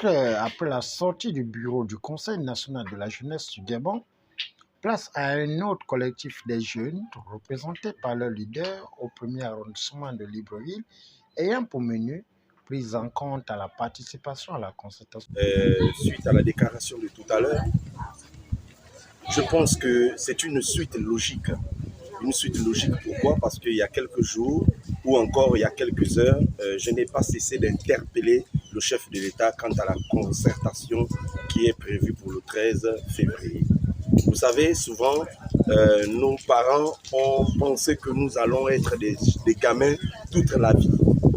clair, après la sortie du bureau du Conseil national de la jeunesse du Gabon, place à un autre collectif des jeunes représentés par leur leader au premier arrondissement de Libreville, ayant pour menu prise en compte à la participation à la concertation. Suite à la déclaration de tout à l'heure, je pense que c'est une suite logique. Une suite logique, pourquoi? Parce qu'il y a quelques jours ou encore il y a quelques heures, je n'ai pas cessé d'interpeller le chef de l'État quant à la concertation qui est prévue pour le 13 février. Vous savez, souvent, nos parents ont pensé que nous allons être des gamins toute la vie.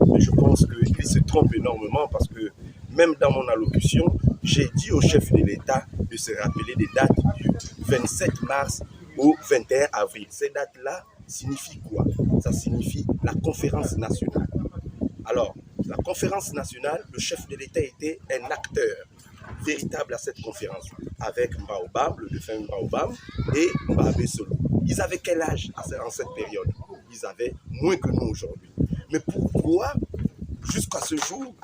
Mais je pense qu'ils se trompent énormément parce que même dans mon allocution, j'ai dit au chef de l'État de se rappeler des dates du 27 mars au 21 avril. Ces dates-là signifient quoi? Ça signifie la conférence nationale. Alors, la conférence nationale, le chef de l'État était un acteur véritable à cette conférence, avec Mbaobam, le défunt Mbaobam, et Mbabé Solo. Ils avaient quel âge en cette période? Ils avaient moins que nous aujourd'hui. Mais pourquoi, jusqu'à ce jour,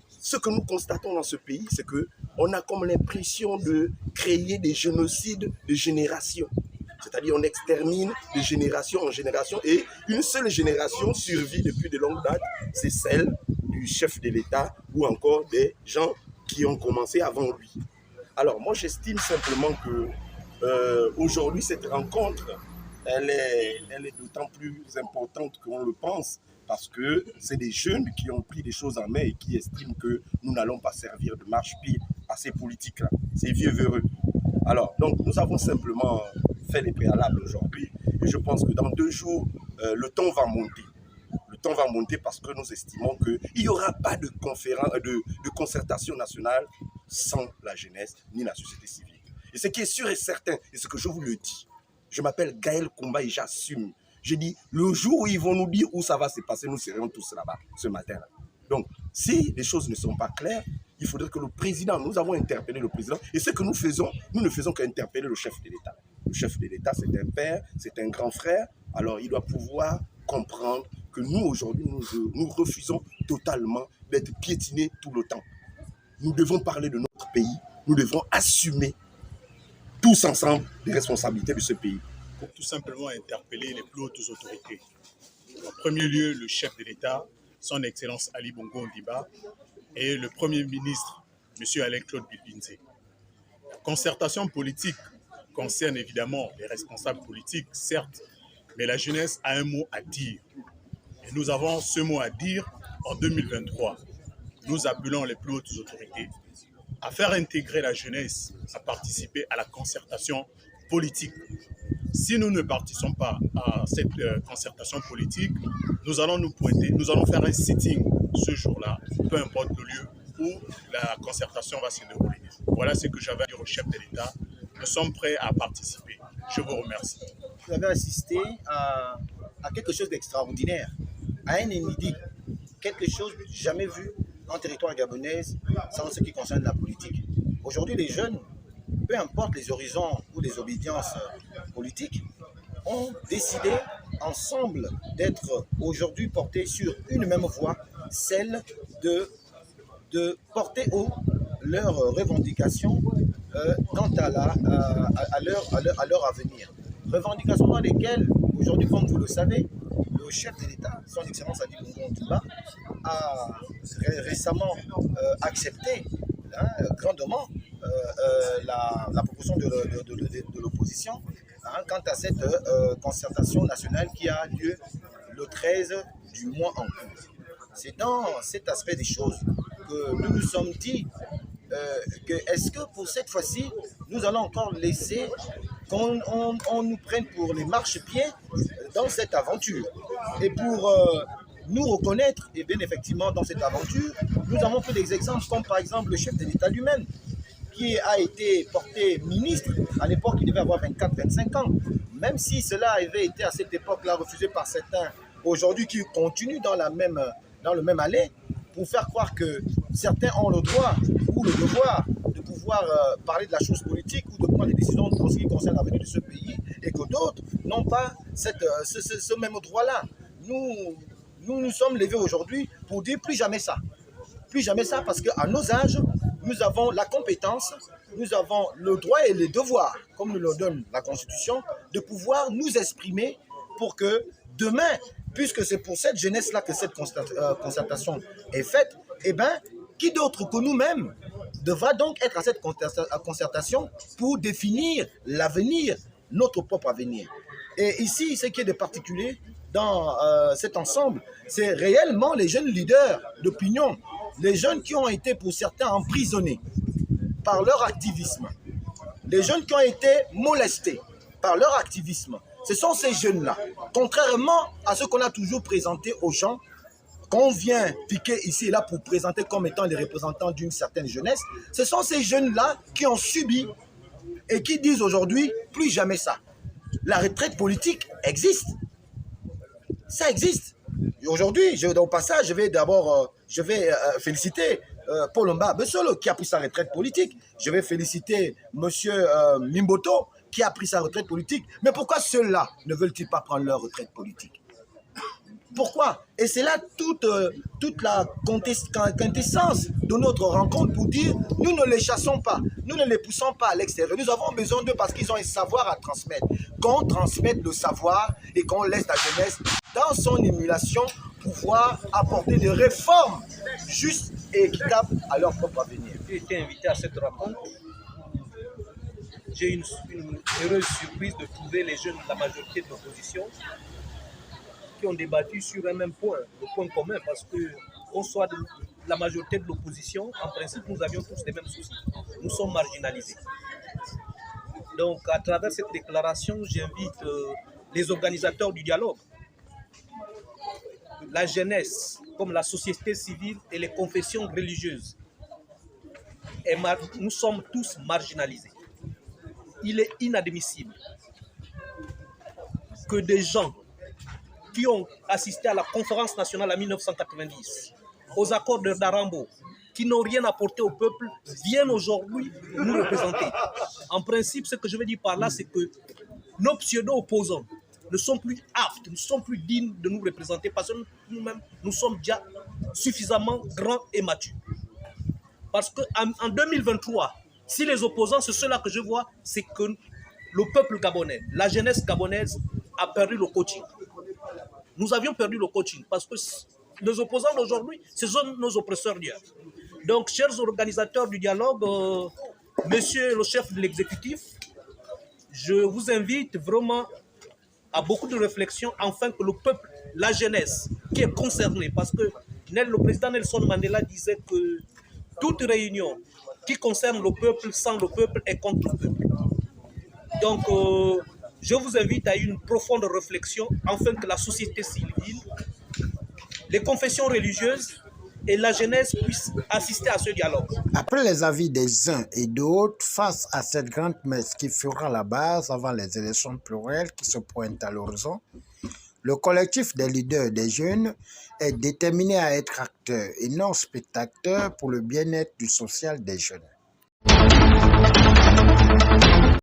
ce que nous constatons dans ce pays, c'est qu'on a comme l'impression de créer des génocides de génération. C'est-à-dire on extermine de génération en génération et une seule génération survit depuis de longues dates, c'est celle du chef de l'État ou encore des gens qui ont commencé avant lui. Alors moi j'estime simplement que aujourd'hui cette rencontre, elle est d'autant plus importante qu'on le pense parce que c'est des jeunes qui ont pris des choses en main et qui estiment que nous n'allons pas servir de marche-pied à ces politiques-là, ces vieux véreux. Alors, donc nous avons simplement fait les préalables aujourd'hui et je pense que dans 2 jours, le temps va monter. Le temps va monter parce que nous estimons qu'il n'y aura pas de concertation nationale sans la jeunesse ni la société civile. Et ce qui est sûr et certain, et ce que je vous le dis, je m'appelle Gaël Koumba et j'assume. Je dis, le jour où ils vont nous dire où ça va se passer, nous serons tous là-bas ce matin-là. Donc, si les choses ne sont pas claires, il faudrait que le président, nous avons interpellé le président, et ce que nous faisons, nous ne faisons qu'interpeller le chef de l'État. Le chef de l'État, c'est un père, c'est un grand frère, alors il doit pouvoir comprendre que nous, aujourd'hui, nous refusons totalement d'être piétinés tout le temps. Nous devons parler de notre pays, nous devons assumer tous ensemble les responsabilités de ce pays. Pour tout simplement interpeller les plus hautes autorités. En premier lieu, le chef de l'État, son Excellence Ali Bongo Ondimba, et le Premier ministre, M. Alain-Claude Bilbinze. La concertation politique concerne évidemment les responsables politiques, certes, mais la jeunesse a un mot à dire. Et nous avons ce mot à dire en 2023. Nous appelons les plus hautes autorités à faire intégrer la jeunesse, à participer à la concertation politique. Si nous ne participons pas à cette concertation politique, nous allons nous pointer, nous allons faire un sitting ce jour-là, peu importe le lieu où la concertation va se dérouler. Voilà ce que j'avais à dire au chef de l'État. Nous sommes prêts à participer. Je vous remercie. Vous avez assisté à quelque chose d'extraordinaire, à un inédit, quelque chose jamais vu en territoire gabonais sans ce qui concerne la politique. Aujourd'hui, les jeunes, peu importe les horizons ou les obédiences politiques, ont décidé ensemble d'être aujourd'hui portés sur une même voie, celle de porter haut leurs revendications quant à leur avenir. Revendications dans lesquelles, aujourd'hui, comme vous le savez, le chef de l'État, son Excellence Ali Bongo Ondimba, a récemment accepté grandement la proposition de l'opposition quant à cette concertation nationale qui a lieu le 13 du mois en cours. C'est dans cet aspect des choses que nous nous sommes dit que est-ce que pour cette fois-ci, nous allons encore laisser qu'on nous prenne pour les marchepieds dans cette aventure. Et pour nous reconnaître, et bien effectivement dans cette aventure, nous avons fait des exemples comme par exemple le chef de l'État lui-même, qui a été porté ministre, à l'époque il devait avoir 24-25 ans, même si cela avait été à cette époque-là refusé par certains, aujourd'hui qui continuent dans le même allée, pour faire croire que certains ont le droit ou le devoir de pouvoir parler de la chose politique ou de prendre des décisions en ce qui concerne l'avenir de ce pays, et que d'autres n'ont pas ce même droit-là. Nous nous sommes levés aujourd'hui pour dire plus jamais ça. Plus jamais ça, parce qu'à nos âges, nous avons la compétence, nous avons le droit et le devoir, comme nous le donne la Constitution, de pouvoir nous exprimer pour que demain, puisque c'est pour cette jeunesse-là que cette concertation est faite, eh bien, qui d'autre que nous-mêmes devra donc être à cette concertation pour définir l'avenir, notre propre avenir. Et ici, ce qui est de particulier dans cet ensemble, c'est réellement les jeunes leaders d'opinion, les jeunes qui ont été pour certains emprisonnés par leur activisme, les jeunes qui ont été molestés par leur activisme. Ce sont ces jeunes-là, contrairement à ce qu'on a toujours présenté aux gens, qu'on vient piquer ici et là pour présenter comme étant les représentants d'une certaine jeunesse, ce sont ces jeunes-là qui ont subi et qui disent aujourd'hui, plus jamais ça. La retraite politique existe. Ça existe. Aujourd'hui, au passage, je vais d'abord féliciter Paul Mba Besolo qui a pris sa retraite politique. Je vais féliciter M. Mimboto qui a pris sa retraite politique. Mais pourquoi ceux-là ne veulent-ils pas prendre leur retraite politique? Pourquoi? Et c'est là toute la quintessence de notre rencontre pour dire, nous ne les chassons pas, nous ne les poussons pas à l'extérieur. Nous avons besoin d'eux parce qu'ils ont un savoir à transmettre. Qu'on transmette le savoir et qu'on laisse la jeunesse dans son émulation pouvoir apporter des réformes justes et équitables à leur propre avenir. J'ai été invité à cette rencontre. J'ai une heureuse surprise de trouver les jeunes de la majorité de l'opposition qui ont débattu sur un même point, le point commun, parce que qu'on soit de la majorité de l'opposition, en principe, nous avions tous les mêmes soucis. Nous sommes marginalisés. Donc, à travers cette déclaration, j'invite les organisateurs du dialogue, la jeunesse, comme la société civile et les confessions religieuses. Et nous sommes tous marginalisés. Il est inadmissible que des gens qui ont assisté à la conférence nationale en 1990, aux accords de Darambo, qui n'ont rien apporté au peuple, viennent aujourd'hui nous représenter. En principe, ce que je veux dire par là, c'est que nos pseudo-opposants ne sont plus aptes, ne sont plus dignes de nous représenter parce que nous-mêmes, nous sommes déjà suffisamment grands et matures. Parce qu'en 2023, si les opposants, c'est cela que je vois, c'est que le peuple gabonais, la jeunesse gabonaise a perdu le coaching. Nous avions perdu le coaching parce que les opposants d'aujourd'hui, ce sont nos oppresseurs d'hier. Donc, chers organisateurs du dialogue, monsieur le chef de l'exécutif, je vous invite vraiment à beaucoup de réflexion afin que le peuple, la jeunesse qui est concernée, parce que le président Nelson Mandela disait que toute réunion qui concerne le peuple sans le peuple est contre le peuple. Donc, je vous invite à une profonde réflexion afin que la société civile, les confessions religieuses et la jeunesse puissent assister à ce dialogue. Après les avis des uns et d'autres, face à cette grande messe qui fera la base avant les élections plurielles qui se pointent à l'horizon, le collectif des leaders des jeunes est déterminé à être acteur et non spectateur pour le bien-être du social des jeunes.